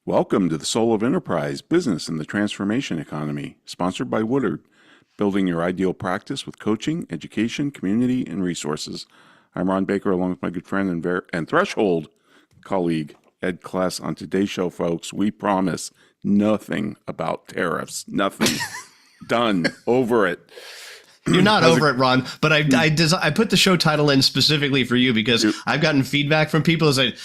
Welcome to the Soul of Enterprise, Business and the Transformation Economy, sponsored by Woodard, building your ideal practice with coaching, education, community, and resources. I'm Ron Baker, along with my good friend and Threshold colleague, Ed Kless. On today's show, folks, we promise nothing about tariffs. Nothing. Done. Over it. You're not over it, Ron, but I put the show title in specifically for you because I've gotten feedback from people who say,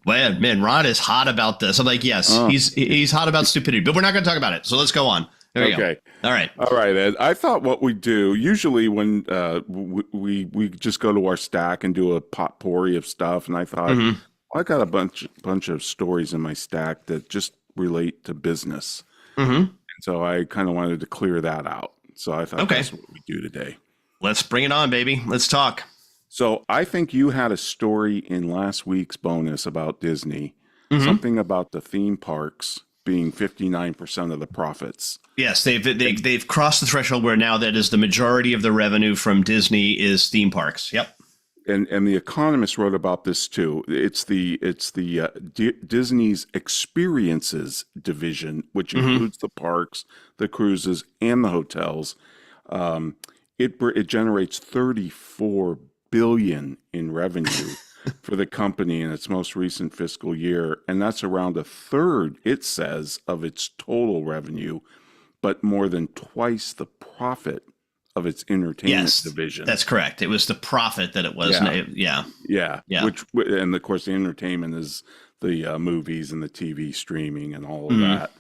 well, man, Ron is hot about this. I'm like, yes, he's hot about stupidity, but we're not going to talk about it. So let's go on. There you go. All right. All right, Ed. I thought what we do, usually when we just go to our stack and do a potpourri of stuff, and I thought, well, I got a bunch of stories in my stack that just relate to business. And so I kind of wanted to clear that out. So I thought that's what we do today. Let's bring it on, baby. Let's talk. So I think you had a story in last week's bonus about Disney, something about the theme parks being 59% of the profits. Yes, they've crossed the threshold where now that is the majority of the revenue from Disney is theme parks. Yep. And the Economist wrote about this too. It's the Disney's experiences division, which includes the parks, the cruises, and the hotels. It generates $34 billion in revenue for the company in its most recent fiscal year, and that's around a third, it says, of its total revenue, but more than twice the profit of its entertainment division. That's correct. It was the profit that it was. Yeah. Which, and of course, the entertainment is the movies and the TV streaming and all of that.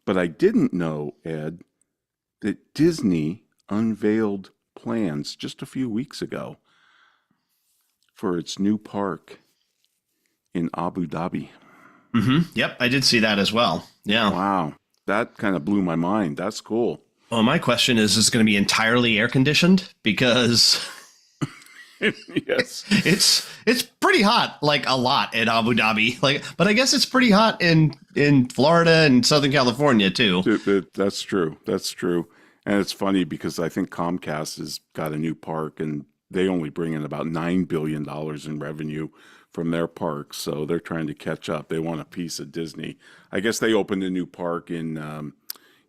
But I didn't know, Ed, that Disney unveiled plans just a few weeks ago for its new park in Abu Dhabi. Yep, I did see that as well. Yeah. Wow. That kind of blew my mind. That's cool. Well, my question is it going to be entirely air conditioned? Because yes, it's pretty hot, like a lot in Abu Dhabi. But I guess it's pretty hot in Florida and Southern California too. That's true. That's true. And it's funny because I think Comcast has got a new park and they only bring in about $9 billion in revenue from their parks. So they're trying to catch up. They want a piece of Disney. I guess they opened a new park in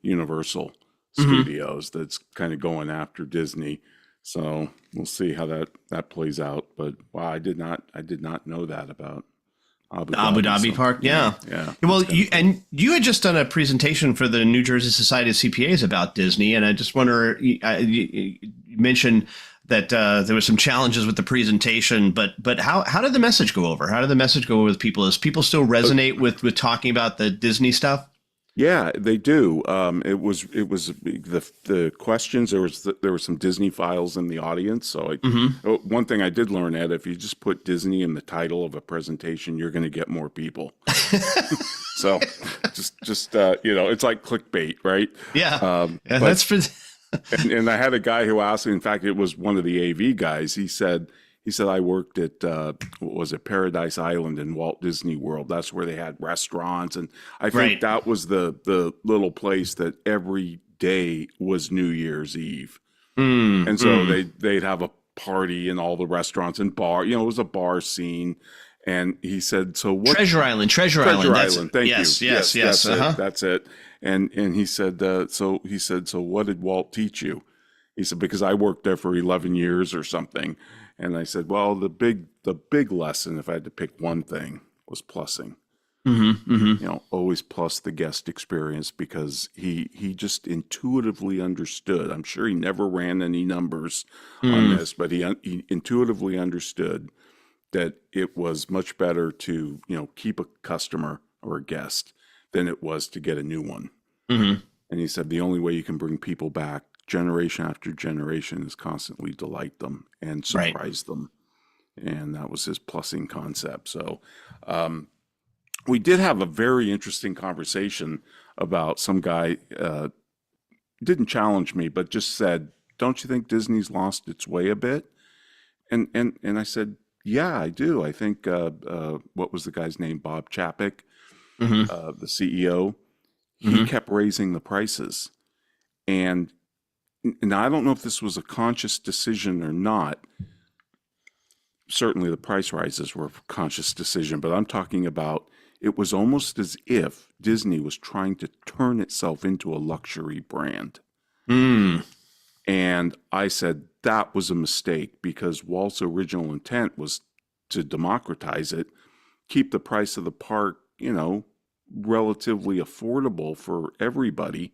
Universal Studios that's kind of going after Disney. So we'll see how that plays out. But wow, I did not know that about Abu Dhabi Park. Yeah. Well, you had just done a presentation for the New Jersey Society of CPAs about Disney, and I just wonder, you mentioned that there were some challenges with the presentation, but how did the message go over? How did the message go with people? Does people still resonate with talking about the Disney stuff? Yeah, they do. It was the questions. There were some Disney files in the audience. So one thing I did learn, Ed, if you just put Disney in the title of a presentation, you're going to get more people. So just it's like clickbait, right? Yeah. That's and I had a guy who asked me. In fact, it was one of the AV guys. He said I worked at what was it, Paradise Island in Walt Disney World. That's where they had restaurants, and I think that was the little place that every day was New Year's Eve, and so they'd have a party in all the restaurants and bar. It was a bar scene, and he said, "So what?" Treasure Island. Thank you. Yes. That's it. And he said, so what did Walt teach you? He said, because I worked there for 11 years or something. And I said, well, the big lesson, if I had to pick one thing, was plussing. Always plus the guest experience, because he just intuitively understood. I'm sure he never ran any numbers on this, but he intuitively understood that it was much better to keep a customer or a guest than it was to get a new one. And he said the only way you can bring people back generation after generation is constantly delight them and surprise them. And that was his plussing concept. So we did have a very interesting conversation about some guy, didn't challenge me, but just said, don't you think Disney's lost its way a bit? And I said, yeah, I do. I think, what was the guy's name? Bob Chapek, the CEO. He kept raising the prices. And now I don't know if this was a conscious decision or not. Certainly the price rises were a conscious decision, but I'm talking about it was almost as if Disney was trying to turn itself into a luxury brand. And I said that was a mistake, because Walt's original intent was to democratize it, keep the price of the park, relatively affordable for everybody.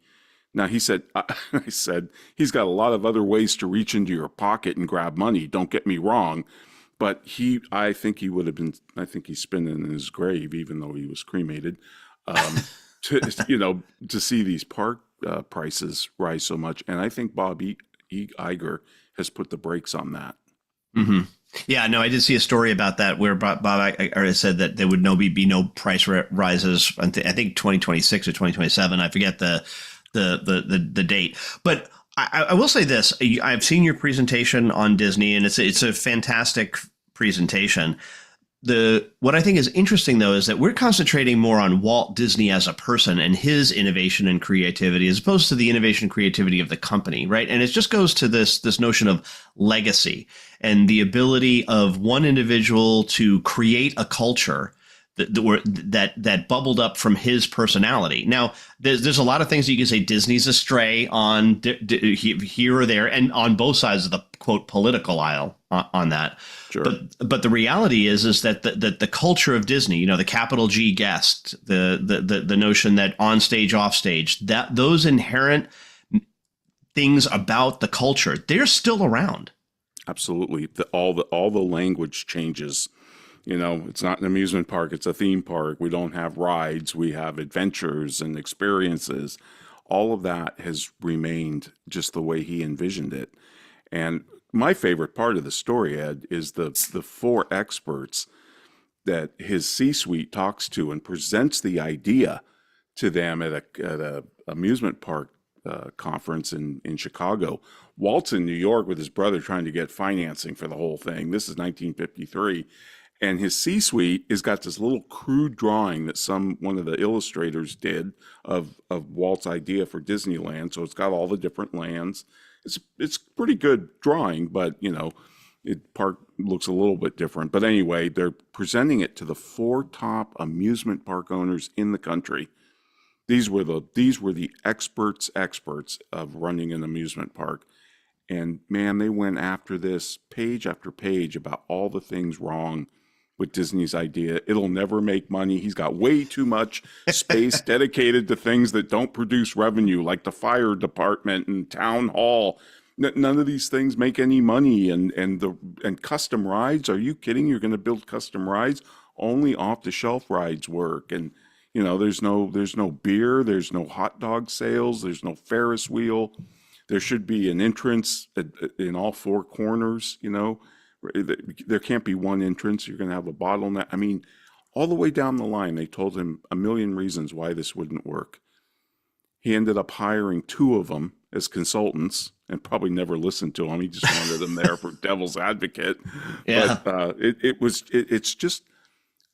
Now, he said, I said, he's got a lot of other ways to reach into your pocket and grab money. Don't get me wrong. But I think he's spinning in his grave, even though he was cremated, to see these park prices rise so much. And I think Bob Iger has put the brakes on that. Mm-hmm. Yeah, no, I did see a story about that where Bob Iger said that there would be no price rises. I think 2026 or 2027. I forget the date, but I will say this: I've seen your presentation on Disney, and it's a fantastic presentation. What I think is interesting, though, is that we're concentrating more on Walt Disney as a person and his innovation and creativity, as opposed to the innovation and creativity of the company, right? And it just goes to this notion of legacy and the ability of one individual to create a culture that bubbled up from his personality. Now, there's a lot of things that you can say Disney's astray on here or there, and on both sides of the quote political aisle on that. Sure. But the reality is that the culture of Disney, the capital G guest, the notion that on stage, off stage, that those inherent things about the culture, they're still around. Absolutely. All the language changes. It's not an amusement park, it's a theme park. We don't have rides, we have adventures and experiences. All of that has remained just the way he envisioned it. And my favorite part of the story, Ed, is the 4 experts that his C-suite talks to and presents the idea to them at a amusement park conference in Chicago. Walt's in New York with his brother trying to get financing for the whole thing. This is 1953. And his C-suite has got this little crude drawing that one of the illustrators did of Walt's idea for Disneyland. So it's got all the different lands. It's pretty good drawing, but park looks a little bit different. But anyway, they're presenting it to the 4 top amusement park owners in the country. These were the experts of running an amusement park. And man, they went after this page after page about all the things wrong with Disney's idea. It'll never make money. He's got way too much space dedicated to things that don't produce revenue, like the fire department and town hall. None of these things make any money. And custom rides, are you kidding? You're going to build custom rides? Only off-the-shelf rides work. And there's no beer, there's no hot dog sales, there's no Ferris wheel. There should be an entrance in all 4 corners, There can't be one entrance. You're going to have a bottleneck. I mean, all the way down the line, they told him a million reasons why this wouldn't work. He ended up hiring 2 of them as consultants and probably never listened to them. He just wanted them there for devil's advocate. Yeah. But it's just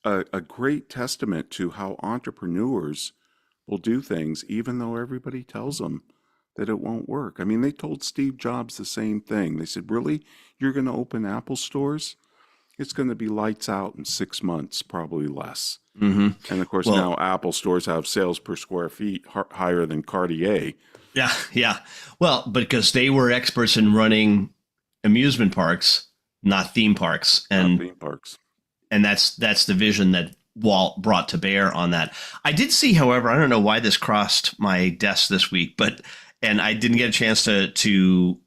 a great testament to how entrepreneurs will do things, even though everybody tells them that it won't work. I mean, they told Steve Jobs the same thing. They said, really? You're going to open Apple stores? It's going to be lights out in 6 months, probably less. Mm-hmm. And of course, now Apple stores have sales per square feet higher than Cartier. Yeah. Well, because they were experts in running amusement parks, not theme parks. And that's the vision that Walt brought to bear on that. I did see, however, I don't know why this crossed my desk this week, and I didn't get a chance to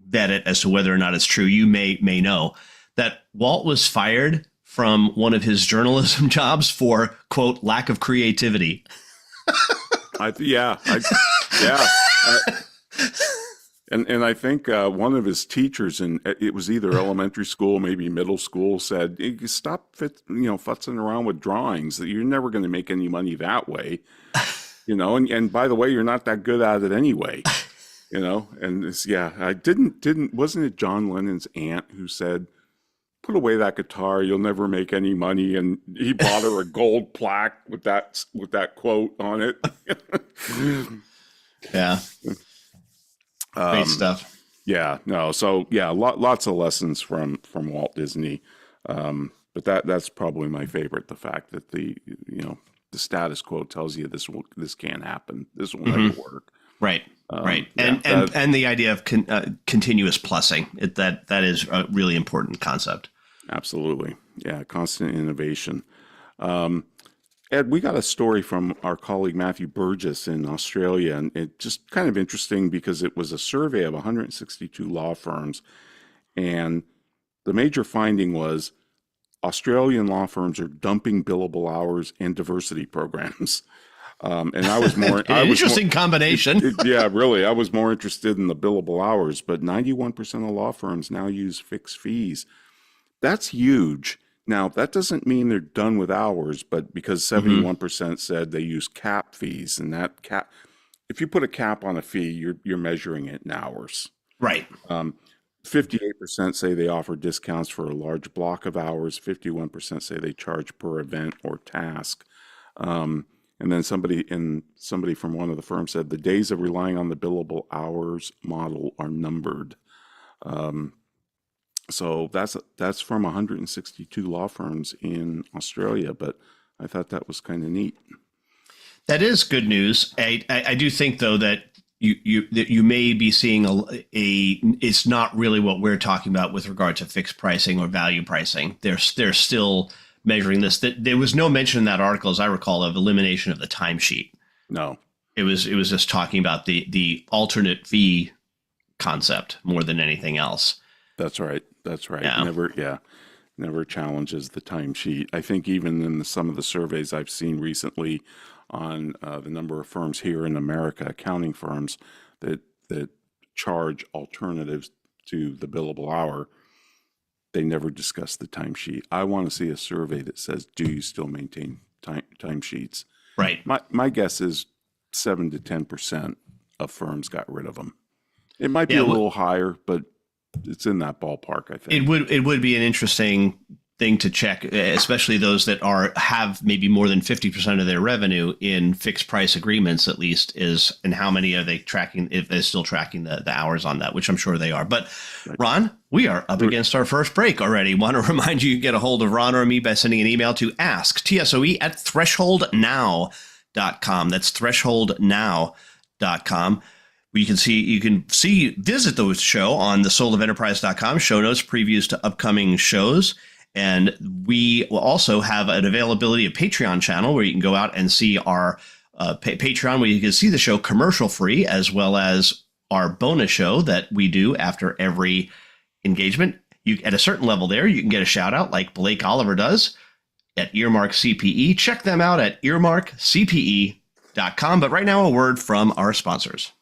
vet it as to whether or not it's true. You may know that Walt was fired from one of his journalism jobs for, quote, lack of creativity. And I think one of his teachers, and it was either elementary school, maybe middle school, said, "Stop, futzing around with drawings. That you're never going to make any money that way, And by the way, you're not that good at it anyway, And wasn't it John Lennon's aunt who said, "Put away that guitar. You'll never make any money." And he bought her a gold plaque with that quote on it. Yeah. Great stuff. Yeah, no. So yeah, lots of lessons from Walt Disney. But that's probably my favorite. The fact that the status quo tells you this can't happen. This will never work. Right. Right. And the idea of continuous plussing, that is a really important concept. Absolutely. Yeah. Constant innovation. Ed, we got a story from our colleague Matthew Burgess in Australia, and it's just kind of interesting because it was a survey of 162 law firms, and the major finding was Australian law firms are dumping billable hours and diversity programs. And I was more interesting combination. Yeah, really. I was more interested in the billable hours, but 91% of law firms now use fixed fees. That's huge. Now, that doesn't mean they're done with hours, but because 71% said they use cap fees, and that cap, if you put a cap on a fee, you're measuring it in hours. Right. 58% say they offer discounts for a large block of hours. 51% say they charge per event or task. And then somebody from one of the firms said the days of relying on the billable hours model are numbered. So that's from 162 law firms in Australia, but I thought that was kind of neat. That is good news. I do think though that you may be seeing it's not really what we're talking about with regard to fixed pricing or value pricing. They're still measuring this. There was no mention in that article, as I recall, of elimination of the timesheet. No, it was just talking about the alternate fee concept more than anything else. That's right. That's right. Yeah. Never challenges the timesheet. I think even in some of the surveys I've seen recently on the number of firms here in America, accounting firms that charge alternatives to the billable hour, they never discuss the timesheet. I want to see a survey that says, do you still maintain timesheets? Right. My guess is 7 to 10% of firms got rid of them. It might be a little higher, but it's in that ballpark, I think. It would be an interesting thing to check, especially those that have maybe more than 50% of their revenue in fixed price agreements, at least, and how many are they tracking, if they're still tracking the hours on that, which I'm sure they are. But right. Ron, we are up against our first break already. Want to remind you get a hold of Ron or me by sending an email to ask@thresholdnow.com. That's thresholdnow.com. You can visit the show on the soulofenterprise.com, show notes, previews to upcoming shows. And we will also have an availability of Patreon channel where you can go out and see our Patreon, where you can see the show commercial free, as well as our bonus show that we do after every engagement. At a certain level there, you can get a shout out like Blake Oliver does at Earmark CPE. Check them out at earmarkcpe.com. But right now, a word from our sponsors.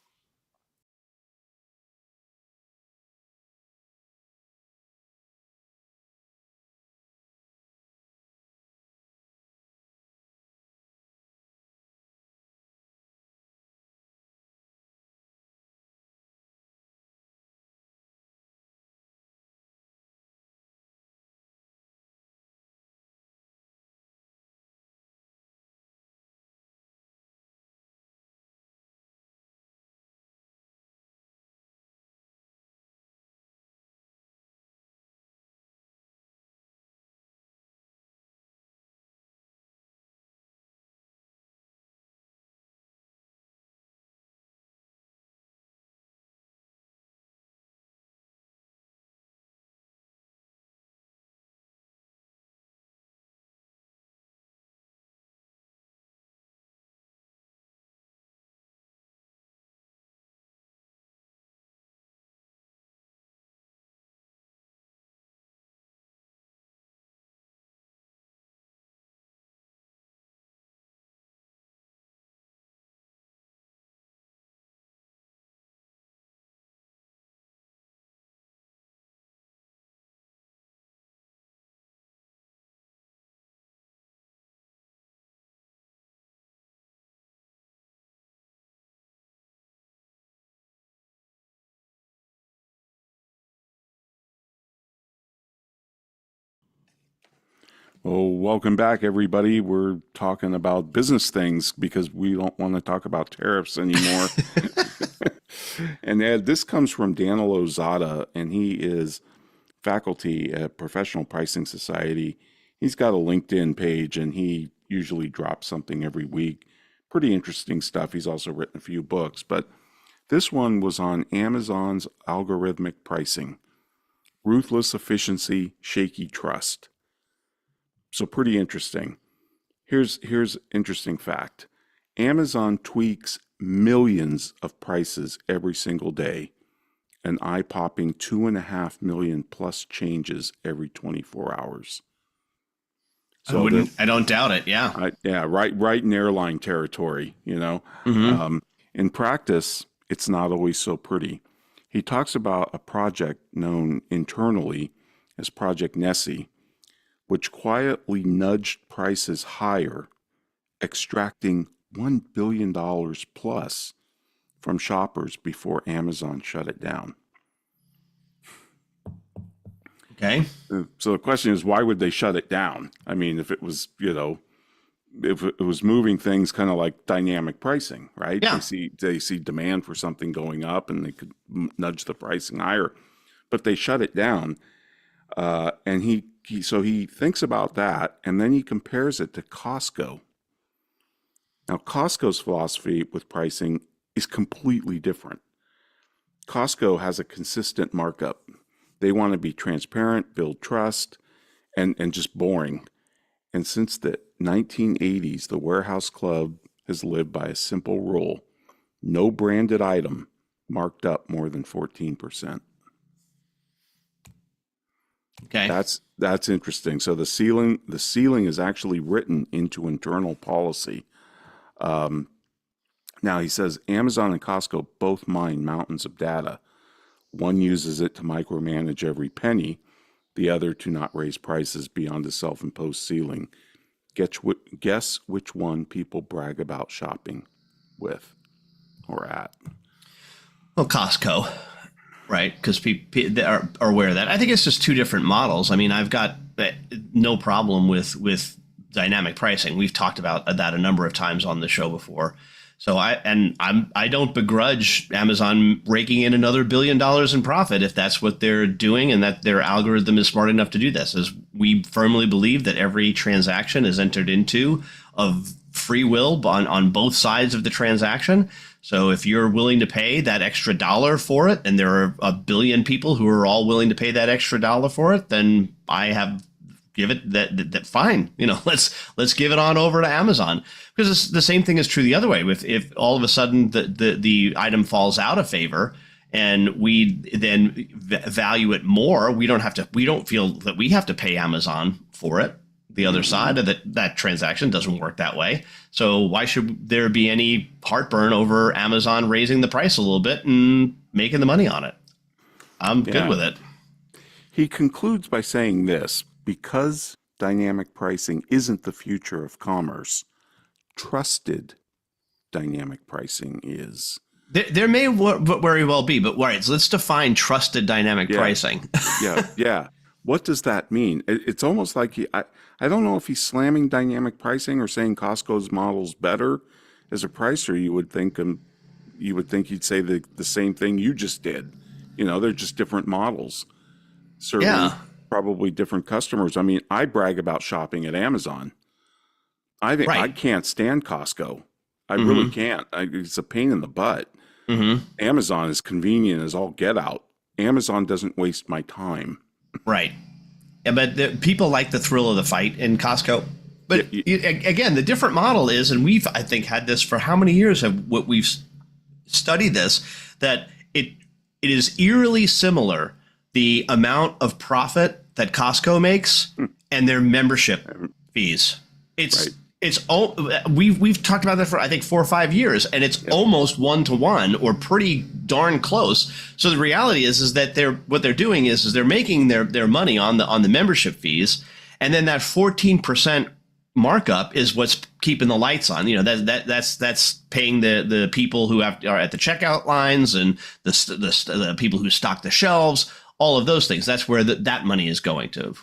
Oh, welcome back, everybody. We're talking about business things because we don't want to talk about tariffs anymore. And Ed, this comes from Daniel Lozada, and he is faculty at Professional Pricing Society. He's got a LinkedIn page, and he usually drops something every week. Pretty interesting stuff. He's also written a few books, but this one was on Amazon's algorithmic pricing, ruthless efficiency, shaky trust. So pretty interesting. Here's interesting fact. Amazon tweaks millions of prices every single day, an eye-popping 2.5 million plus changes every 24 hours. So I don't doubt it. Yeah. Right in airline territory, In practice, it's not always so pretty. He talks about a project known internally as Project Nessie, which quietly nudged prices higher, extracting $1 billion plus from shoppers before Amazon shut it down. Okay. So the question is, why would they shut it down? I mean, if it was, if it was moving things kind of like dynamic pricing, right? Yeah. They see demand for something going up, and they could nudge the pricing higher, but they shut it down. And he thinks about that, and then he compares it to Costco. Now, Costco's philosophy with pricing is completely different. Costco has a consistent markup. They want to be transparent, build trust, and just boring. And since the 1980s, the warehouse club has lived by a simple rule: no branded item marked up more than 14%. Okay. That's interesting. So the ceiling is actually written into internal policy. Now he says Amazon and Costco both mine mountains of data. One uses it to micromanage every penny, the other to not raise prices beyond the self-imposed ceiling. Guess which one people brag about shopping with or at? Well, Costco, right? Because people are aware of that. I think it's just two different models. I mean, I've got no problem with dynamic pricing. We've talked about that a number of times on the show before. So I don't begrudge Amazon raking in another $1 billion in profit if that's what they're doing, and that their algorithm is smart enough to do this. As we firmly believe that every transaction is entered into of free will on both sides of the transaction. So if you're willing to pay that extra dollar for it, and there are 1 billion people who are all willing to pay that extra dollar for it, then give it that fine. Let's give it on over to Amazon, because the same thing is true the other way. If all of a sudden the item falls out of favor and we then value it more, we don't feel that we have to pay Amazon for it. The other side of that transaction doesn't work that way. So why should there be any heartburn over Amazon raising the price a little bit and making the money on it? I'm good with it. He concludes by saying this: because dynamic pricing isn't the future of commerce, trusted dynamic pricing is. There may very well be, but right, so let's define trusted dynamic pricing. Yeah. What does that mean? It's almost like I don't know if he's slamming dynamic pricing or saying Costco's model's better as a pricer. You would think he'd say the same thing you just did. They're just different models. Certainly, probably different customers. I mean, I brag about shopping at Amazon. I think I can't stand Costco. I really can't. It's a pain in the butt. Amazon is convenient as all get out. Amazon doesn't waste my time. Right. Yeah, but people like the thrill of the fight in Costco. But again, the different model is, and we've, I think, had this for how many years we've studied this, that it is eerily similar, the amount of profit that Costco makes and their membership fees. We've talked about that for I think 4 or 5 years, and it's almost 1-to-1 or pretty darn close. So the reality is that what they're doing is they're making their money on the membership fees, and then that 14% markup is what's keeping the lights on. That's paying the people who are at the checkout lines and the people who stock the shelves, all of those things. That's where that money is going to,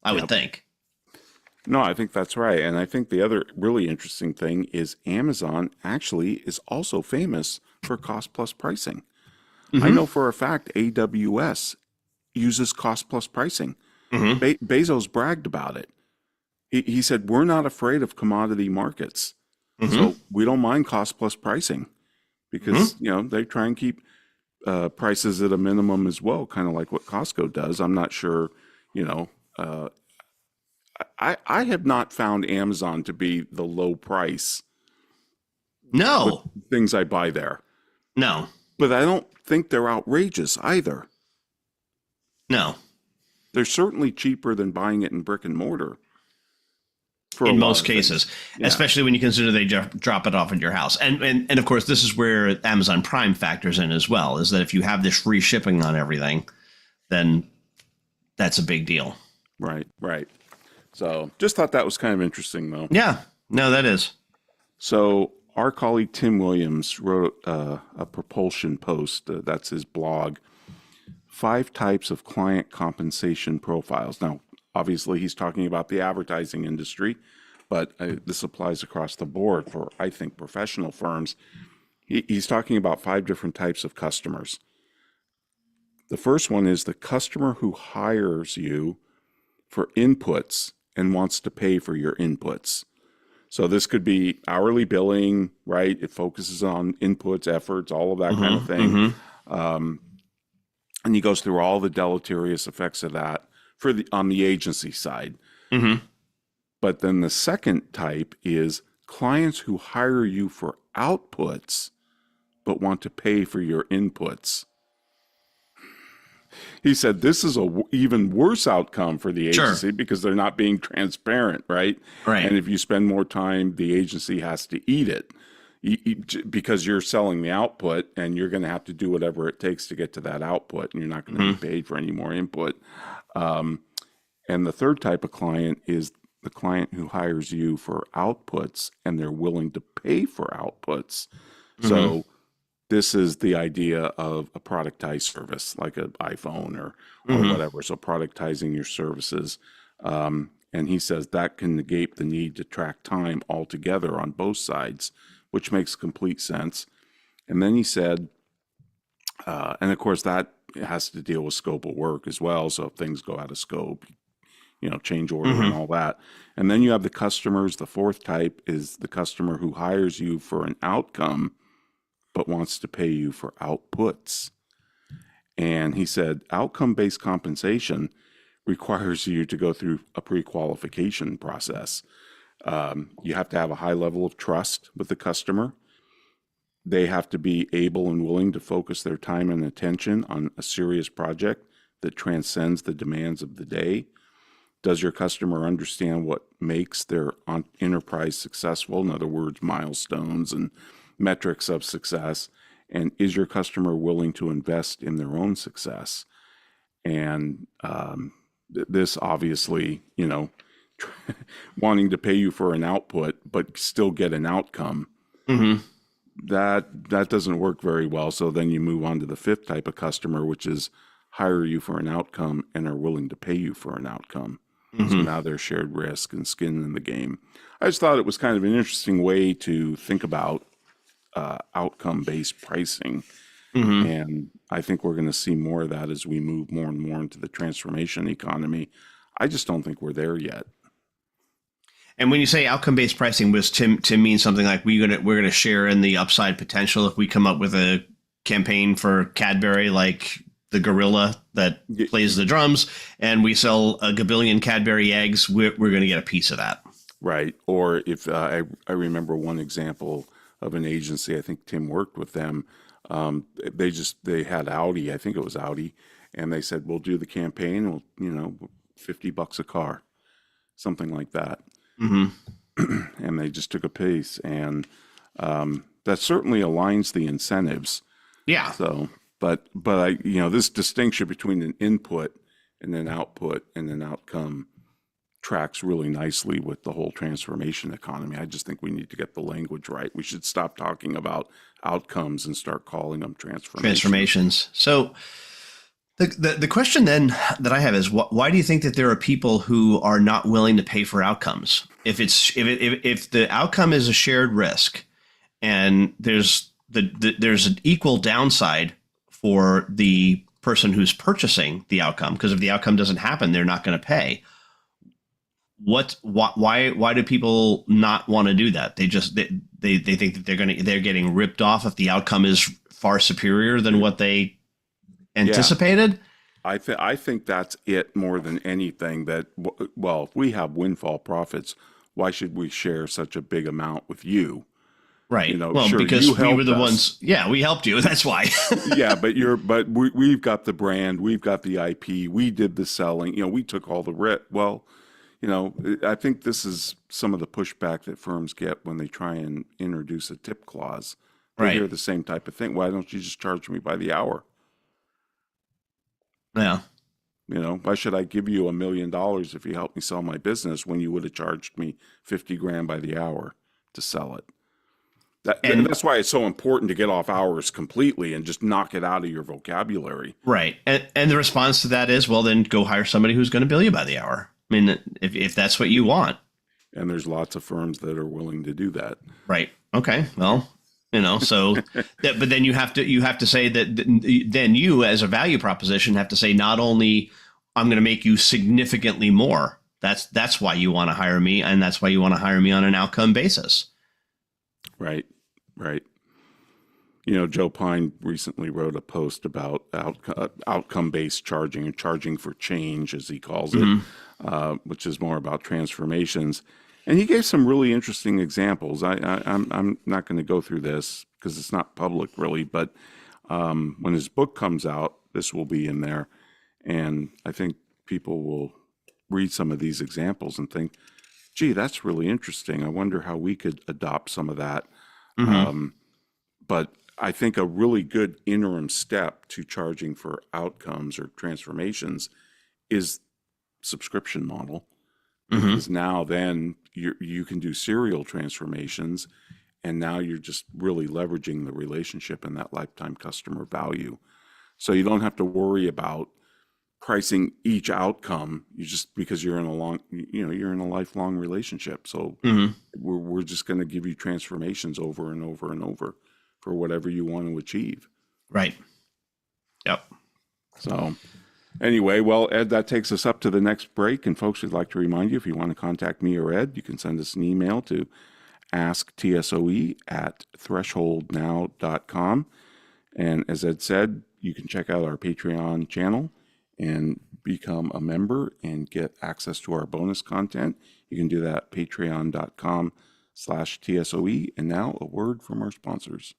I would think. No, I think that's right. And I think the other really interesting thing is Amazon actually is also famous for cost plus pricing. I know for a fact AWS uses cost plus pricing. Bezos bragged about it. he said, we're not afraid of commodity markets. Mm-hmm. So we don't mind cost plus pricing because, they try and keep prices at a minimum as well, kind of like what Costco does. I'm not sure, I have not found Amazon to be the low price with No, things I buy there. no, But I don't think they're outrageous either. no. They're certainly cheaper than buying it in brick and mortar. In most cases, especially when you consider they drop it off at your house. And of course, this is where Amazon Prime factors in as well, is that if you have this free shipping on everything, then that's a big deal. Right. So just thought that was kind of interesting, though. Yeah, no, that is. So our colleague Tim Williams wrote a propulsion post. That's his blog. 5 types of client compensation profiles. Now, obviously, he's talking about the advertising industry, but this applies across the board for, I think, professional firms. He's talking about 5 different types of customers. The first one is the customer who hires you for inputs and wants to pay for your inputs. So this could be hourly billing, right? It focuses on inputs, efforts, all of that kind of thing. And he goes through all the deleterious effects of that on the agency side. But then the second type is clients who hire you for outputs but want to pay for your inputs. He said this is a even worse outcome for the agency because they're not being transparent, right? Right. And if you spend more time, the agency has to eat it because you're selling the output and you're going to have to do whatever it takes to get to that output, and you're not going to be paid for any more input. And the third type of client is the client who hires you for outputs and they're willing to pay for outputs. So this is the idea of a productized service like an iPhone or whatever. So productizing your services. And he says that can negate the need to track time altogether on both sides, which makes complete sense. And then he said, and of course that has to deal with scope of work as well. So if things go out of scope, change order and all that. And then you have the customers. The fourth type is the customer who hires you for an outcome but wants to pay you for outputs. And he said outcome-based compensation requires you to go through a pre-qualification process. You have to have a high level of trust with the customer. They have to be able and willing to focus their time and attention on a serious project that transcends the demands of the day. Does your customer understand what makes their enterprise successful? In other words, milestones and metrics of success. And is your customer willing to invest in their own success? And this obviously, wanting to pay you for an output but still get an outcome, that doesn't work very well. So then you move on to the fifth type of customer, which is hire you for an outcome and are willing to pay you for an outcome. So now there's shared risk and skin in the game. I just thought it was kind of an interesting way to think about outcome-based pricing. And I think we're going to see more of that as we move more and more into the transformation economy. I just don't think we're there yet. And when you say outcome-based pricing, was to mean something like we're gonna share in the upside potential if we come up with a campaign for Cadbury, like the gorilla that plays the drums, and we sell a gabillion Cadbury eggs, we're going to get a piece of that. Right. Or if I remember one example of an agency, I think Tim worked with them. They had Audi, I think it was Audi, and they said, we'll do the campaign, $50 a car, something like that. And they just took a piece, and that certainly aligns the incentives. Yeah. So, but I, this distinction between an input and an output and an outcome tracks really nicely with the whole transformation economy. I just think we need to get the language right. We should stop talking about outcomes and start calling them transformations. So the question then that I have is, why do you think that there are people who are not willing to pay for outcomes? If the outcome is a shared risk, and there's an equal downside for the person who's purchasing the outcome, because if the outcome doesn't happen, they're not going to pay. why do people not want to do that? They think that they're getting ripped off if the outcome is far superior than what they anticipated. Yeah. I think that's it more than anything. That, well, if we have windfall profits, why should we share such a big amount with you? Right. Well, sure, because we were the ones. Yeah, we helped you. That's why. Yeah, but we've got the brand, we've got the IP, we did the selling. We took all the risk. Well, I think this is some of the pushback that firms get when they try and introduce a tip clause. They hear the same type of thing. Why don't you just charge me by the hour? Yeah. Why should I give you $1 million if you help me sell my business when you would have charged me 50 grand by the hour to sell it? That's why it's so important to get off hours completely and just knock it out of your vocabulary. Right. And the response to that is, well, then go hire somebody who's going to bill you by the hour. I mean, if that's what you want. And there's lots of firms that are willing to do that. Right. Okay. Well, so but then you have to say that then you, as a value proposition, have to say, not only I'm going to make you significantly more. That's why you want to hire me. And that's why you want to hire me on an outcome basis. Right. Right. Joe Pine recently wrote a post about outcome-based charging, and charging for change, as he calls it, which is more about transformations. And he gave some really interesting examples. I'm not going to go through this because it's not public really, but when his book comes out, this will be in there. And I think people will read some of these examples and think, gee, that's really interesting. I wonder how we could adopt some of that. But I think a really good interim step to charging for outcomes or transformations is subscription model. Because now then you can do serial transformations, and now you're just really leveraging the relationship and that lifetime customer value. So you don't have to worry about pricing each outcome. Because you're in a lifelong relationship. So we're just going to give you transformations over and over and over for whatever you want to achieve. Right. Yep. So anyway, well, Ed, that takes us up to the next break. And folks, we'd like to remind you, if you want to contact me or Ed, you can send us an email to asktsoe@thresholdnow.com. And as Ed said, you can check out our Patreon channel and become a member and get access to our bonus content. You can do that at patreon.com/TSOE. And now a word from our sponsors.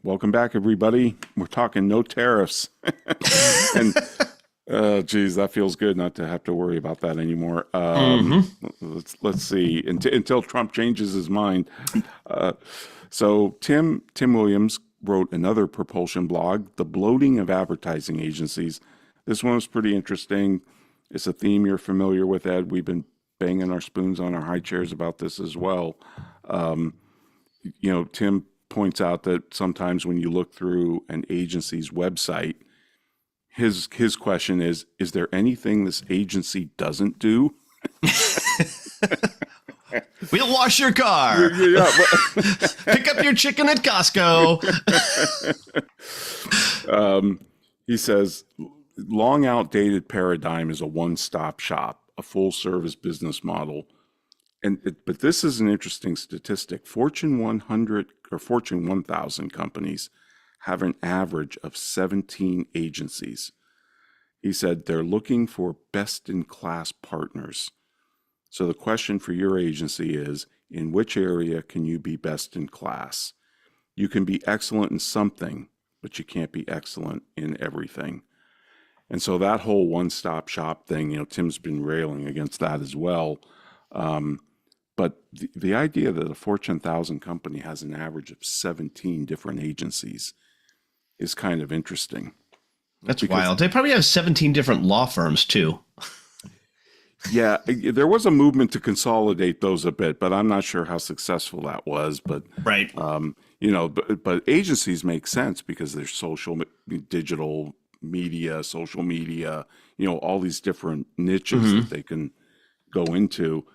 Welcome back, everybody. We're talking no tariffs. And geez, that feels good not to have to worry about that anymore. Let's see until Trump changes his mind. So Tim Williams wrote another propulsion blog, The Bloating of Advertising Agencies. This one was pretty interesting. It's a theme you're familiar with, Ed. We've been banging our spoons on our high chairs about this as well. Tim points out that sometimes when you look through an agency's website, his question is there anything this agency doesn't do? We'll wash your car. Pick up your chicken at Costco. He says, long outdated paradigm is a one-stop shop, a full-service business model. But this is an interesting statistic. Fortune 100 or Fortune 1000 companies have an average of 17 agencies. He said they're looking for best-in-class partners. So the question for your agency is, in which area can you be best in class? You can be excellent in something, but you can't be excellent in everything. And so that whole one-stop shop thing, Tim's been railing against that as well. But the idea that a Fortune 1000 company has an average of 17 different agencies is kind of interesting. That's wild. They probably have 17 different law firms too. Yeah, there was a movement to consolidate those a bit, but I'm not sure how successful that was. But right, but agencies make sense because there's digital media, social media, all these different niches that they can go into.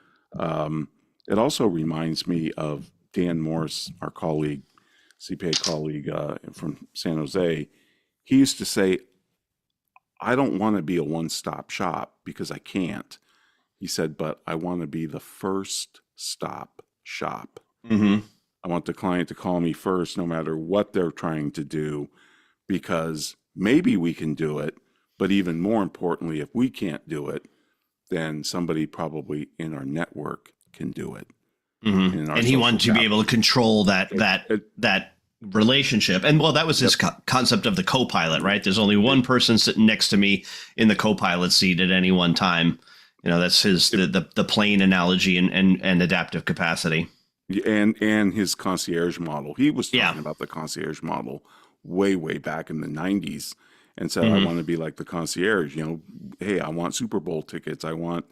It also reminds me of Dan Morris, our colleague, CPA colleague from San Jose. He used to say, I don't want to be a one-stop shop because I can't. He said, but I want to be the first stop shop. I want the client to call me first, no matter what they're trying to do, because maybe we can do it. But even more importantly, if we can't do it, then somebody probably in our network can do it. And he wanted to be able to control that relationship. And well, that was his concept of the co-pilot, right? There's only one person sitting next to me in the co-pilot seat at any one time. That's his the plane analogy and adaptive capacity. And his concierge model. He was talking about the concierge model way back in the 90s and said, I want to be like the concierge. Hey, I want Super Bowl tickets. I want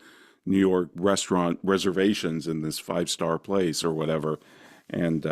New York restaurant reservations in this 5-star place or whatever. And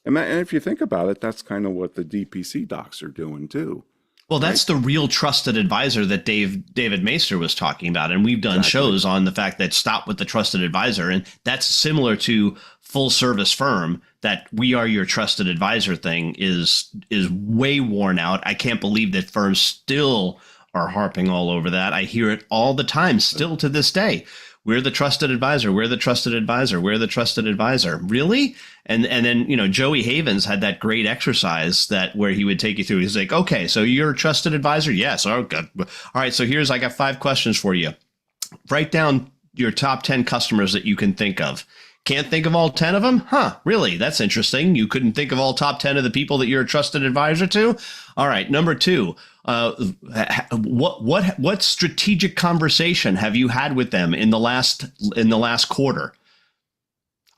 if you think about it, that's kind of what the DPC docs are doing too. Well, that's the real trusted advisor that David Maester was talking about. And we've done shows on the fact that stop with the trusted advisor. And that's similar to full service firm, that we are your trusted advisor thing is way worn out. I can't believe that firms still are harping all over that. I hear it all the time, still to this day. We're the trusted advisor. We're the trusted advisor. We're the trusted advisor. Really? And then, Joey Havens had that great exercise where he would take you through. He's like, okay, so you're a trusted advisor? Yes. Oh, good. All right. So I got 5 questions for you. Write down your top 10 customers that you can think of. Can't think of all 10 of them? Huh, really? That's interesting. You couldn't think of all top 10 of the people that you're a trusted advisor to? All right, number 2, what strategic conversation have you had with them in the last quarter?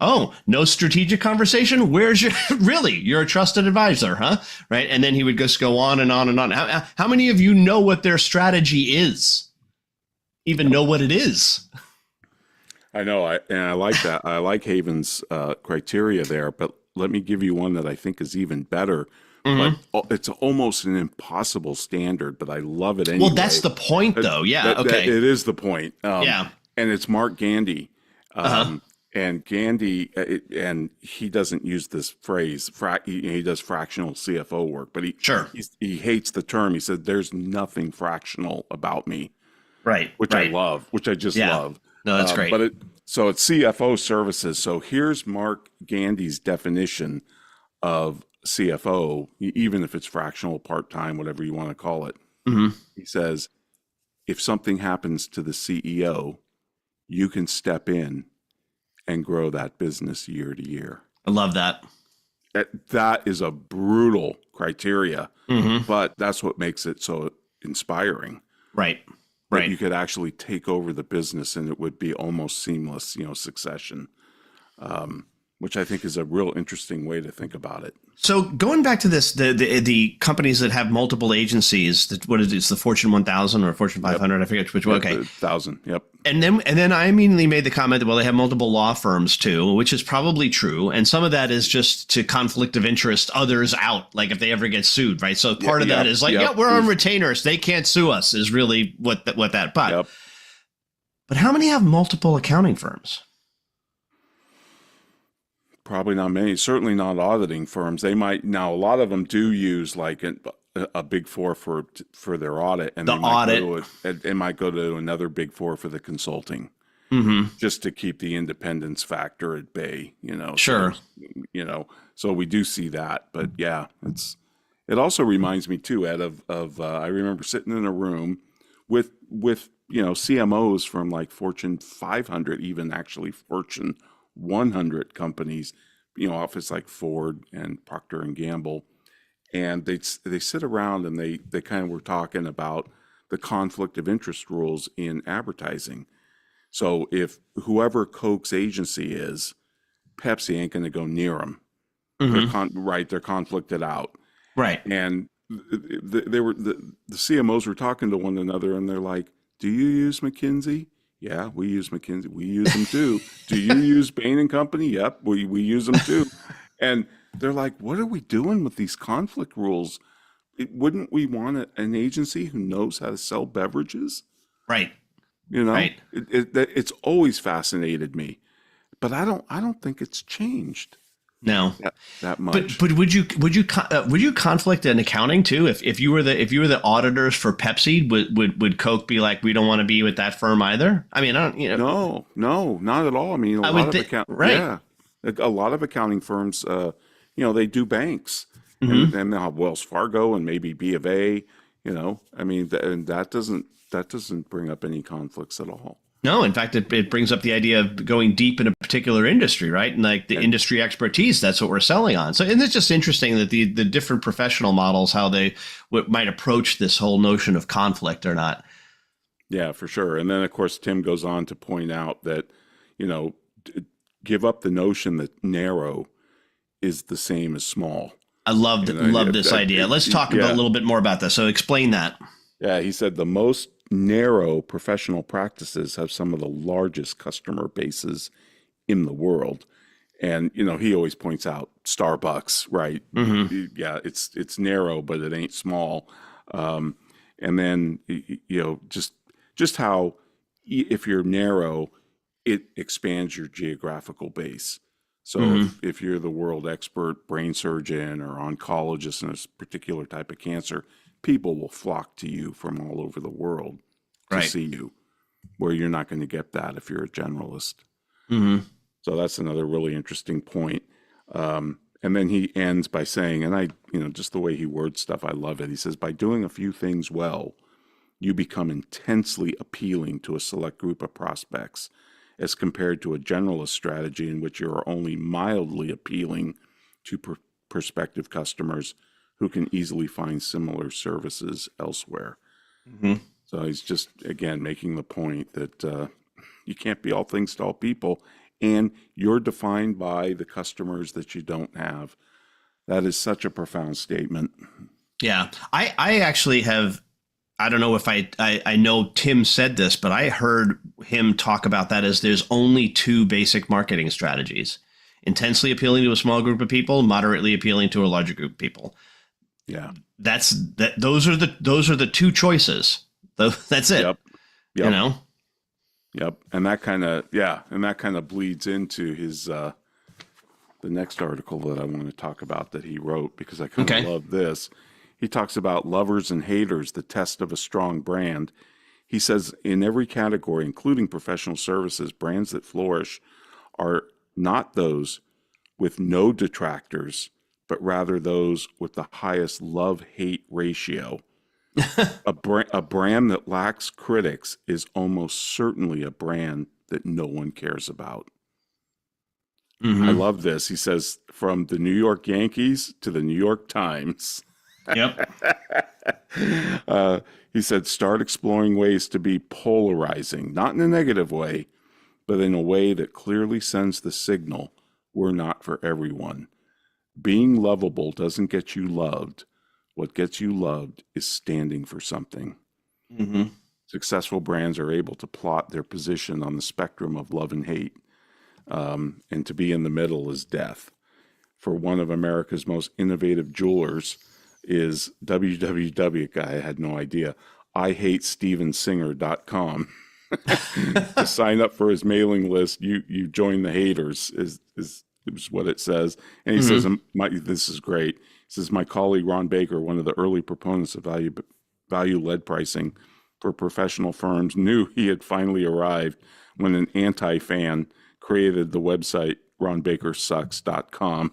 Oh, no strategic conversation? Where's your really? You're a trusted advisor, huh? Right? And then he would just go on and on and on. How many of you know what their strategy is? Even know what it is? I know, and I like that. I like Haven's criteria there, but let me give you one that I think is even better. But it's almost an impossible standard, but I love it anyway. Well, that's the point, though. Yeah, okay. It is the point. Yeah. And it's Mark Gandy. And Gandy, and he doesn't use this phrase, he does fractional CFO work, but he hates the term. He said, there's nothing fractional about me. Right. I love, which I just love. No, that's great. So it's CFO services. So here's Mark Gandy's definition of CFO, even if it's fractional, part-time, whatever you want to call it. He says, if something happens to the CEO, you can step in and grow that business year to year. I love that. That is a brutal criteria, but that's what makes it so inspiring. Right. That you could actually take over the business and it would be almost seamless, succession, which I think is a real interesting way to think about it. So going back to this, the companies that have multiple agencies, what is it? It's the Fortune 1000 or Fortune 500? I forget which one. Okay. 1,000. Yep. And then I immediately made the comment that, well, they have multiple law firms too, which is probably true. And some of that is just to conflict of interest others out, like if they ever get sued, right? So part of that is like, we're on retainers. They can't sue us is really what that, but how many have multiple accounting firms? Probably not many. Certainly not auditing firms. They might now. A lot of them do use like a Big Four for their audit, and they might go to another Big Four for the consulting. just to keep the independence factor at bay, Sure. So we do see that, but yeah, it also reminds me too, Ed, of I remember sitting in a room with CMOs from like Fortune 500, even actually Fortune 100 companies, outfits like Ford and Procter and Gamble, and they sit around and they kind of were talking about the conflict of interest rules in advertising. So if whoever Coke's agency is, Pepsi ain't going to go near them. They're conflicted out. Right. And the CMOs were talking to one another, and they're like, "Do you use McKinsey?" "Yeah, we use McKinsey. We use them too." "Do you use Bain and Company?" "Yep, we use them too." And they're like, "What are we doing with these conflict rules? Wouldn't we want an agency who knows how to sell beverages?" Right. Right. It's always fascinated me, but I don't think it's changed. No, that much. But would you conflict in accounting too? If you were the auditors for Pepsi, would Coke be like, we don't want to be with that firm either? I mean, I don't. No, not at all. I mean, a lot of accounting firms, they do banks, and they'll have Wells Fargo and maybe B of A. I mean, and that doesn't bring up any conflicts at all. No, in fact, it brings up the idea of going deep in a particular industry, right? And like the industry expertise, that's what we're selling on. So, and it's just interesting that the different professional models, how they might approach this whole notion of conflict or not. Yeah, for sure. And then, of course, Tim goes on to point out that, give up the notion that narrow is the same as small. I love this idea. Let's talk a little bit more about this. So explain that. Yeah, he said the most narrow professional practices have some of the largest customer bases in the world. And, he always points out Starbucks, right? Yeah, it's narrow, but it ain't small. And then, just how if you're narrow, it expands your geographical base. So if you're the world expert brain surgeon or oncologist in a particular type of cancer, people will flock to you from all over the world to see you, where you're not going to get that if you're a generalist. So that's another really interesting point. And then he ends by saying, and just the way he words stuff, I love it. He says, by doing a few things well, you become intensely appealing to a select group of prospects, as compared to a generalist strategy in which you are only mildly appealing to prospective customers who can easily find similar services elsewhere. So he's just, again, making the point that you can't be all things to all people, and you're defined by the customers that you don't have. That is such a profound statement. Yeah. I actually have, I don't know if I know Tim said this, but I heard him talk about that as there's only two basic marketing strategies: intensely appealing to a small group of people, moderately appealing to a larger group of people. Yeah. Those are the two choices. That's it. Yep. Yep. And that kind of bleeds into his the next article that I want to talk about that he wrote, because I kind of love this. He talks about lovers and haters, the test of a strong brand. He says in every category, including professional services, brands that flourish are not those with no detractors, but rather those with the highest love-hate ratio. A brand that lacks critics is almost certainly a brand that no one cares about. I love this. He says, from the New York Yankees to the New York Times. Yep. He said, start exploring ways to be polarizing, not in a negative way, but in a way that clearly sends the signal we're not for everyone. Being lovable doesn't get you loved. What gets you loved is standing for something. Successful brands are able to plot their position on the spectrum of love and hate, and to be in the middle is death. For one of America's most innovative jewelers is www, I had no idea, IHateStevenSinger.com. To sign up for his mailing list, you join the haters is what it says. And he says, this is great. He says, my colleague Ron Baker, one of the early proponents of value-led pricing for professional firms, knew he had finally arrived when an anti-fan created the website ronbakersucks.com.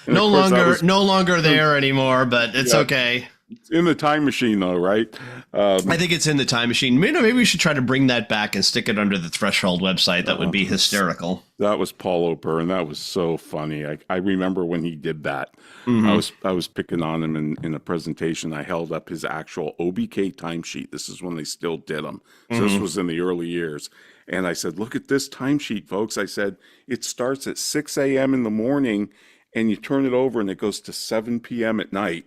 No longer there anymore, but it's okay. In the time machine, though, right? I think it's in the time machine. Maybe we should try to bring that back and stick it under the Threshold website. That would be hysterical. That was Paul Oper, and that was so funny. I remember when he did that. Mm-hmm. I was picking on him in a presentation. I held up his actual OBK timesheet. This is when they still did them. So this was in the early years. And I said, look at this timesheet, folks. I said, it starts at 6 a.m. in the morning, and you turn it over, and it goes to 7 p.m. at night.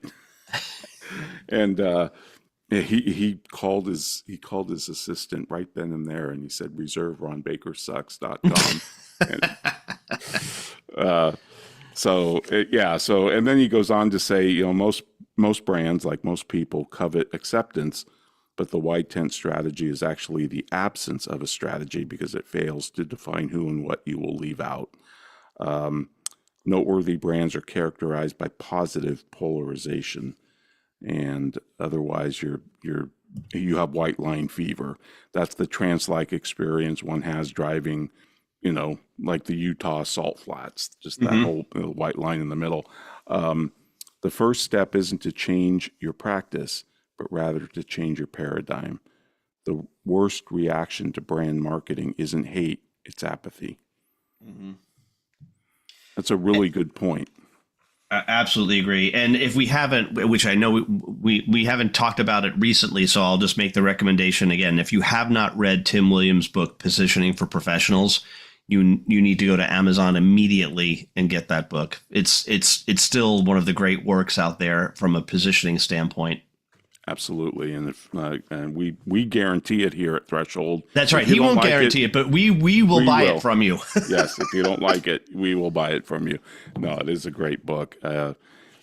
And he called his assistant right then and there, and he said, reserve ronbakersucks.com. And then he goes on to say, most brands, like most people, covet acceptance, but the white tent strategy is actually the absence of a strategy because it fails to define who and what you will leave out. Noteworthy brands are characterized by positive polarization, and otherwise you have white line fever. That's the trance-like experience one has driving, like the Utah salt flats, just that whole white line in the middle. The first step isn't to change your practice, but rather to change your paradigm. The worst reaction to brand marketing isn't hate, it's apathy. Mm-hmm. That's a really good point. I absolutely agree. And if we haven't, which I know we haven't talked about it recently, so I'll just make the recommendation again. If you have not read Tim Williams' book, Positioning for Professionals, you need to go to Amazon immediately and get that book. It's still one of the great works out there from a positioning standpoint. Absolutely, and and we guarantee it here at Threshold. That's right. He won't guarantee it, but we will buy it from you. Yes, if you don't like it, we will buy it from you. No, it is a great book.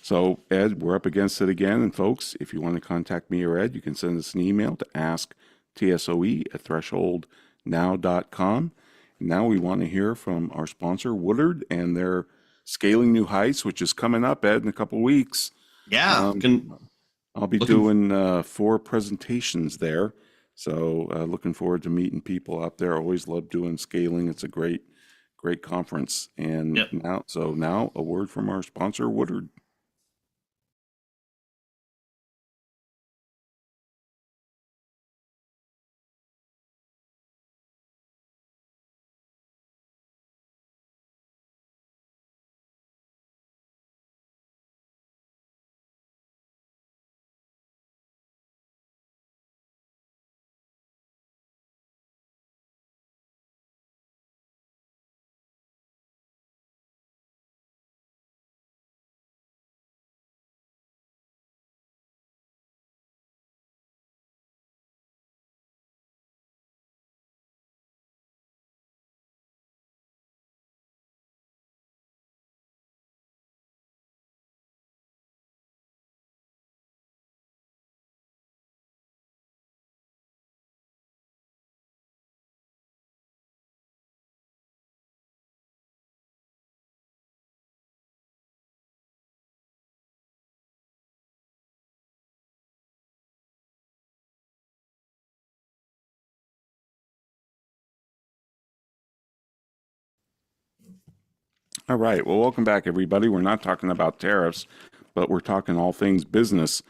So, Ed, we're up against it again, and folks, if you want to contact me or Ed, you can send us an email to asktsoe@thresholdnow.com. Now we want to hear from our sponsor, Woodard, and their Scaling New Heights, which is coming up, Ed, in a couple of weeks. Yeah. I'll be doing 4 presentations there. So looking forward to meeting people out there. Always love doing scaling. It's a great conference. And now a word from our sponsor, Woodard. All right. Well, welcome back, everybody. We're not talking about tariffs, but we're talking all things business.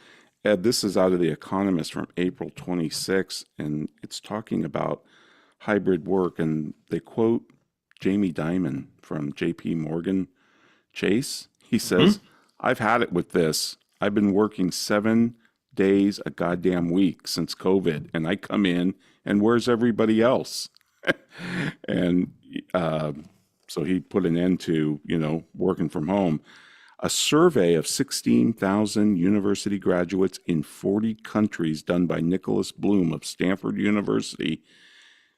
Ed, this is out of The Economist from April 26, and it's talking about hybrid work. And they quote Jamie Dimon from JP Morgan Chase. He says, I've had it with this. I've been working 7 days a goddamn week since COVID, and I come in, and where's everybody else? And so he put an end to, working from home. A survey of 16,000 university graduates in 40 countries done by Nicholas Bloom of Stanford University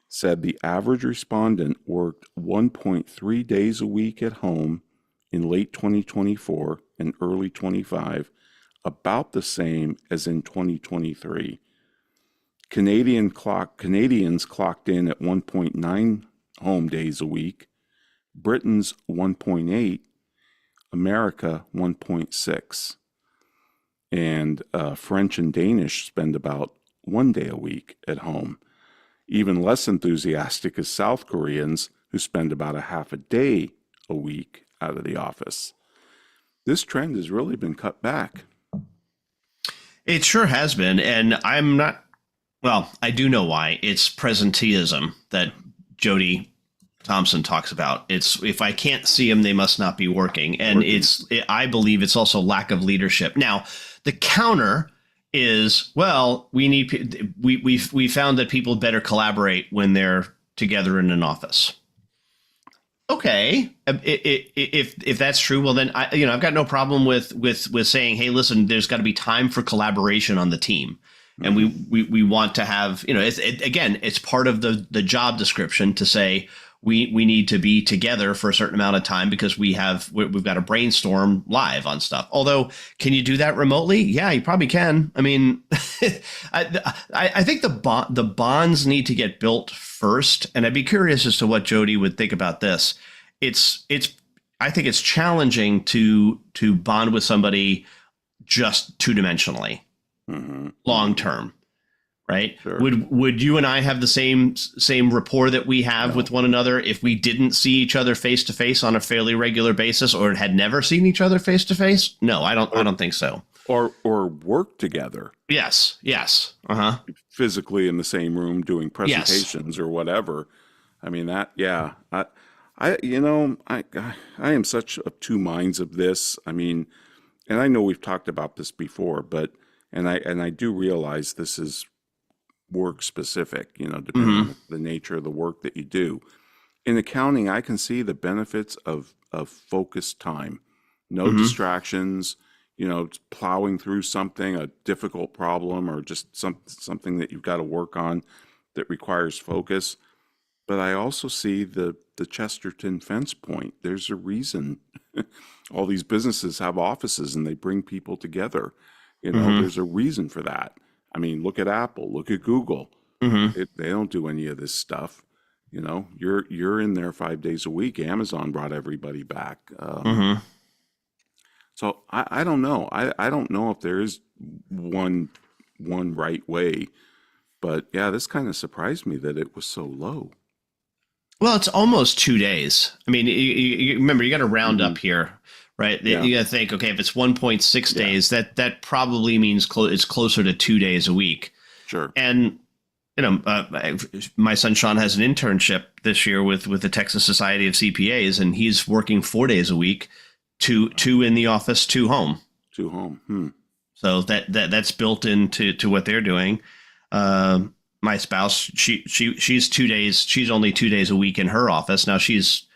said the average respondent worked 1.3 days a week at home in late 2024 and early 25, about the same as in 2023. Canadians clocked in at 1.9 home days a week. Britain's 1.8, America 1.6, and French and Danish spend about 1 day a week at home. Even less enthusiastic is South Koreans, who spend about a half a day a week out of the office. This trend has really been cut back. It sure has been. And I'm not, well, I do know why. It's presenteeism that Jody Thompson talks about. It's, if I can't see them, they must not be working. And I believe it's also lack of leadership. Now, the counter is, well, we found that people better collaborate when they're together in an office. Okay, if that's true, well then I've got no problem with saying, hey, listen, there's got to be time for collaboration on the team, and we want to have, it's part of the job description to say we need to be together for a certain amount of time because we've got to brainstorm live on stuff. Although, can you do that remotely? Yeah, you probably can. I mean, I think the bonds need to get built first, and I'd be curious as to what Jody would think about this. I think it's challenging to bond with somebody just two-dimensionally, long term. Right? Sure. Would you and I have the same rapport that we have with one another if we didn't see each other face to face on a fairly regular basis, or had never seen each other face to face? No, I don't think so. Or work together. Yes. Physically in the same room doing presentations or whatever. I mean that. Yeah. I am such of two minds of this. I mean, and I know we've talked about this before, but and I do realize this is work specific, depending on the nature of the work that you do. In accounting, I can see the benefits of focused time, no distractions, plowing through something, a difficult problem, or just something that you've got to work on that requires focus. But I also see the Chesterton fence point. There's a reason all these businesses have offices and they bring people together. There's a reason for that. I mean, look at Apple, look at Google. They don't do any of this stuff. You're in there 5 days a week. Amazon brought everybody back. So I don't know. I don't know if there is one right way. But yeah, this kind of surprised me that it was so low. Well, it's almost 2 days. I mean, you remember, you got to round up here. Right. Yeah. You got to think, okay, if it's 1.6 days, that probably means it's closer to 2 days a week. Sure. And, my son Sean has an internship this year with the Texas Society of CPAs, and he's working 4 days a week, two in the office, two home. So that's built into what they're doing. My spouse, she's 2 days. She's only 2 days a week in her office. Now she's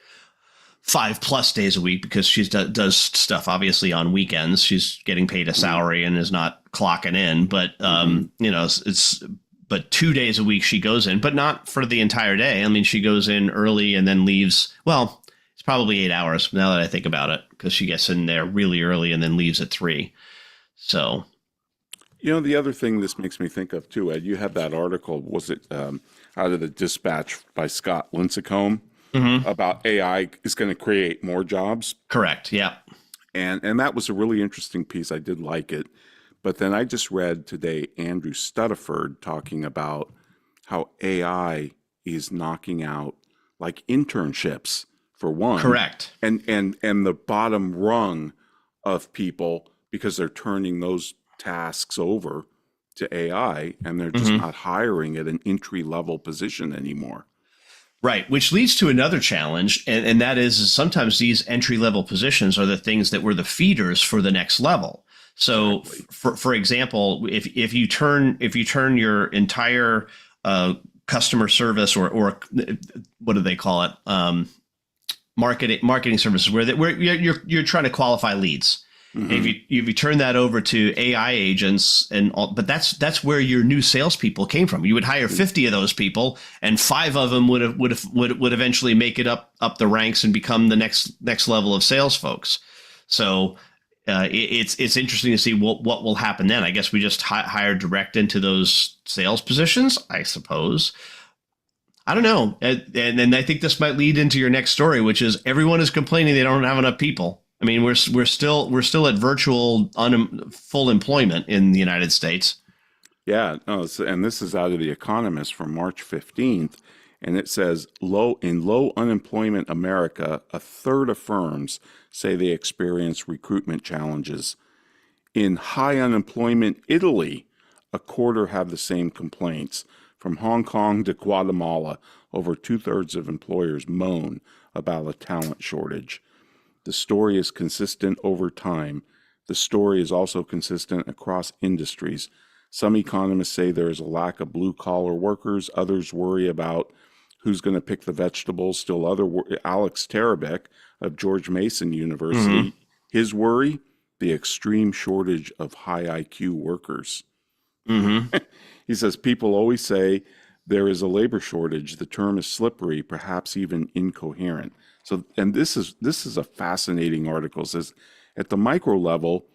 5+ days a week because she does stuff obviously on weekends. She's getting paid a salary and is not clocking in, but but 2 days a week she goes in, but not for the entire day. I mean, she goes in early and then leaves. Well, it's probably 8 hours now that I think about it, because she gets in there really early and then leaves at 3. So, the other thing this makes me think of too, Ed, you had that article, was it out of the Dispatch by Scott Lincecum? About AI is going to create more jobs. Correct. Yeah. And that was a really interesting piece. I did like it. But then I just read today Andrew Studiford talking about how AI is knocking out like internships for one. Correct. And the bottom rung of people, because they're turning those tasks over to AI and they're just not hiring at an entry-level position anymore. Right, which leads to another challenge, and that is sometimes these entry-level positions are the things that were the feeders for the next level. So, for example, if you turn your entire customer service or what do they call it, marketing services, where you're trying to qualify leads. If you turn that over to AI agents but that's where your new salespeople came from. You would hire 50 of those people, and 5 of them would eventually make it up the ranks and become the next level of sales folks. So it's interesting to see what will happen then. I guess we just hire direct into those sales positions, I suppose. I don't know, and I think this might lead into your next story, which is everyone is complaining they don't have enough people. I mean, we're still at virtual full employment in the United States. Yeah, no, and this is out of The Economist from March 15th, and it says low unemployment America, a third of firms say they experience recruitment challenges. In high unemployment Italy, a quarter have the same complaints. From Hong Kong to Guatemala, over two-thirds of employers moan about a talent shortage. The story is consistent over time. The story is also consistent across industries. Some economists say there is a lack of blue-collar workers. Others worry about who's going to pick the vegetables. Still Alex Tarabek of George Mason University, his worry, the extreme shortage of high IQ workers. He says people always say there is a labor shortage. The term is slippery, perhaps even incoherent. So, and this is a fascinating article. It says at the micro level,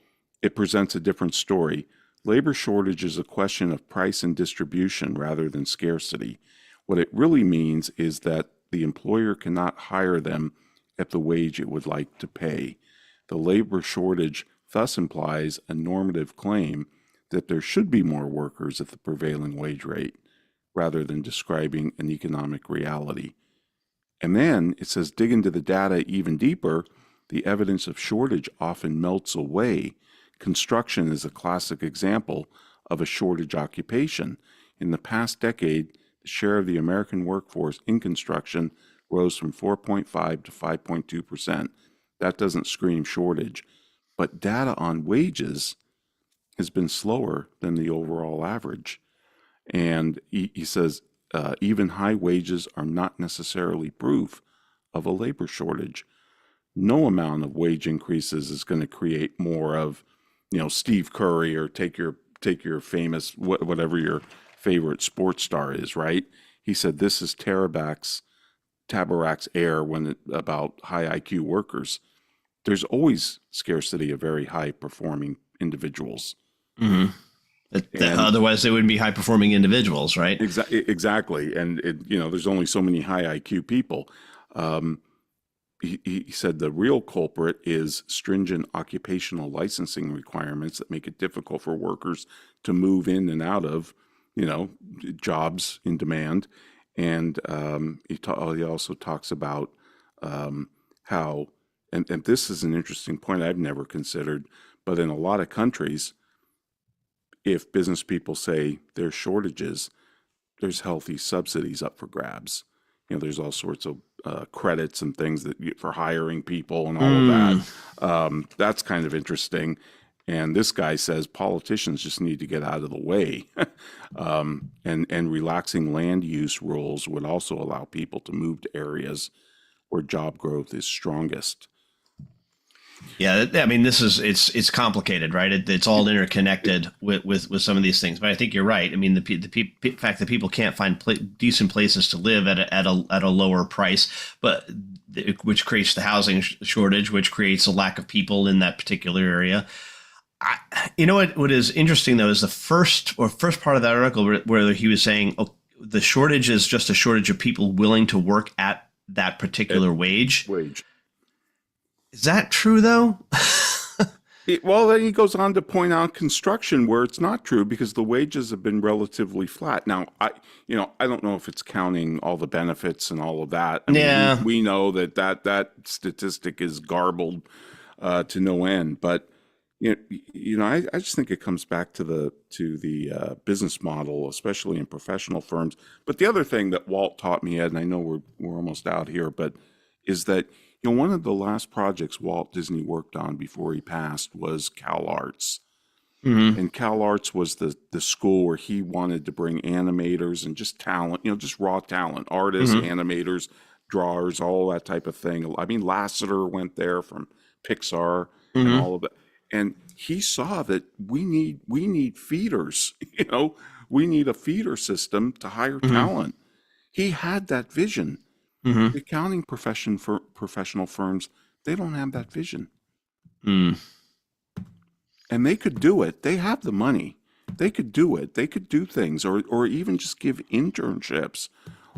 it presents a different story. Labor shortage is a question of price and distribution rather than scarcity. What it really means is that the employer cannot hire them at the wage it would like to pay. The labor shortage thus implies a normative claim that there should be more workers at the prevailing wage rate, rather than describing an economic reality. And then it says, dig into the data even deeper. The evidence of shortage often melts away. Construction is a classic example of a shortage occupation. In the past decade, the share of the American workforce in construction rose from 4.5 to 5.2%. That doesn't scream shortage. But data on wages has been slower than the overall average. And he says, even high wages are not necessarily proof of a labor shortage. No amount of wage increases is going to create more of, Steve Curry, or take your famous, whatever your favorite sports star is, right? He said, this is Tabarrak's air about high IQ workers. There's always scarcity of very high performing individuals. Otherwise, they wouldn't be high performing individuals, right? Exactly. And there's only so many high IQ people. He said the real culprit is stringent occupational licensing requirements that make it difficult for workers to move in and out of, jobs in demand. And he also talks about how, and this is an interesting point I've never considered, but in a lot of countries, if business people say there's shortages, there's healthy subsidies up for grabs. There's all sorts of credits and things for hiring people and all of that. That's kind of interesting. And this guy says politicians just need to get out of the way. And relaxing land use rules would also allow people to move to areas where job growth is strongest. Yeah, I mean, it's complicated, right? It's all interconnected with some of these things. But I think you're right. I mean, the fact that people can't find decent places to live at a lower price, which creates the housing shortage, which creates a lack of people in that particular area. What is interesting though is the first part of that article where he was saying, the shortage is just a shortage of people willing to work at that particular wage. Is that true, though? Well, then he goes on to point out construction where it's not true because the wages have been relatively flat. Now, I don't know if it's counting all the benefits and all of that. I mean, we know that statistic is garbled to no end. But I just think it comes back to the business model, especially in professional firms. But the other thing that Walt taught me, Ed, and I know we're almost out here, but is that one of the last projects Walt Disney worked on before he passed was CalArts. And CalArts was the school where he wanted to bring animators and just talent, just raw talent, artists, animators, drawers, all that type of thing. I mean, Lasseter went there from Pixar and all of that. And he saw that we need feeders, we need a feeder system to hire talent. He had that vision. The accounting profession for professional firms, they don't have that vision. And they could do it. They have the money. They could do it. They could do things or even just give internships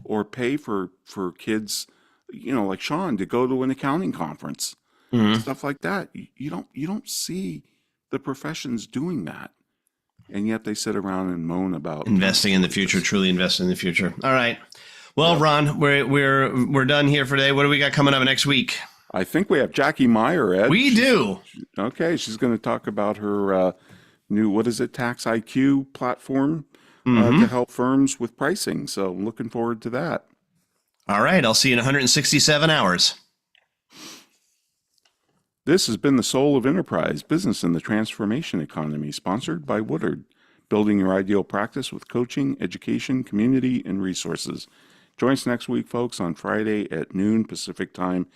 or pay for kids, like Sean, to go to an accounting conference, stuff like that. You don't see the professions doing that. and yet they sit around and moan about investing in the future, truly investing in the future. All right. Well, Ron, we're done here for today. What do we got coming up next week? I think we have Jackie Meyer, Ed. We do. Okay, she's going to talk about her new, Tax IQ platform to help firms with pricing. So I'm looking forward to that. All right, I'll see you in 167 hours. This has been The Soul of Enterprise, Business in the Transformation Economy, sponsored by Woodard, building your ideal practice with coaching, education, community, and resources. Join us next week, folks, on Friday at noon Pacific time.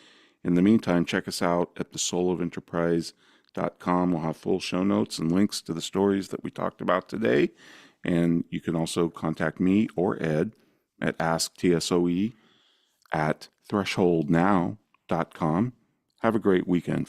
In the meantime, check us out at thesoulofenterprise.com. We'll have full show notes and links to the stories that we talked about today. And you can also contact me or Ed at asktsoe@thresholdnow.com. Have a great weekend.